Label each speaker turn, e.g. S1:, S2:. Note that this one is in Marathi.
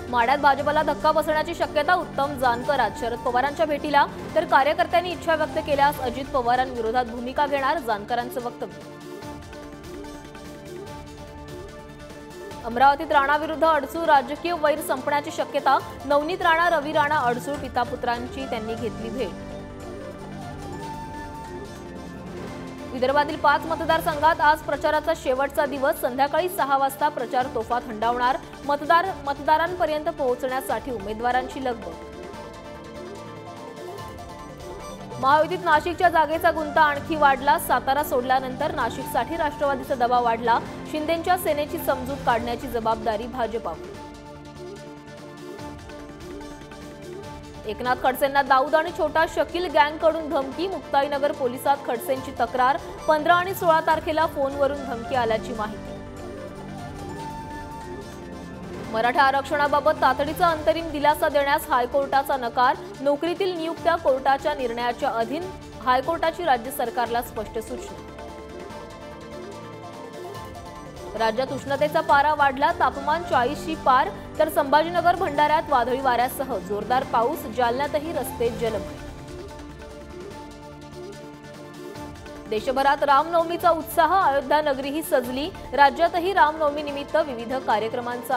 S1: माढ्यात भाजपला धक्का बसण्याची शक्यता. उत्तम जानकरात शरद पवारांच्या भेटीला, तर कार्यकर्त्यांनी इच्छा व्यक्त केल्यास अजित पवारांविरोधात भूमिका घेणार, जानकरांचं वक्तव्य. अमरावतीत राणाविरुद्ध अडसूळ राजकीय वैर संपण्याची शक्यता. नवनीत राणा, रवी राणा अडसूळ पितापुत्रांची त्यांनी घेतली भेट. विदर्भातील 5 मतदारसंघात आज प्रचाराचा शेवटचा दिवस. संध्याकाळी 6 वाजता प्रचार तोफा थंडावणार. मतदारांपर्यंत पोहोचण्यासाठी उमेदवारांची लगबग. महायुतीत नाशिकच्या जागेचा गुंता आणखी वाढला. सातारा सोडल्यानंतर नाशिकसाठी राष्ट्रवादीचा दबाव वाढला. शिंदेंच्या सेनेची समजूत काढण्याची जबाबदारी भाजपावर. एकनाथ खडसेंना दाऊद आणि छोटा शकील गँगकडून धमकी. मुक्ताईनगर पोलिसात खडसेंची तक्रार. 15 आणि 16 तारखेला फोनवरून धमकी आल्याची माहिती. मराठा आरक्षणाबाबत तातडीचा अंतरिम दिलासा देण्यास हायकोर्टाचा नकार. नोकरीतील नियुक्त्या कोर्टाच्या निर्णयाच्या अधीन. हायकोर्टाची राज्य सरकारला स्पष्ट सूचना. राज्यात उष्णतेचा पारा वाढला. तापमान 40शी पार. तर संभाजीनगर भंडाऱ्यात वादळी वाऱ्यासह जोरदार पाऊस. जालन्यातही रस्ते जलमय. देशभरात रामनवमीचा उत्साह. अयोध्या नगरीही सजली. राज्यातही रामनवमी निमित्त विविध कार्यक्रमांचा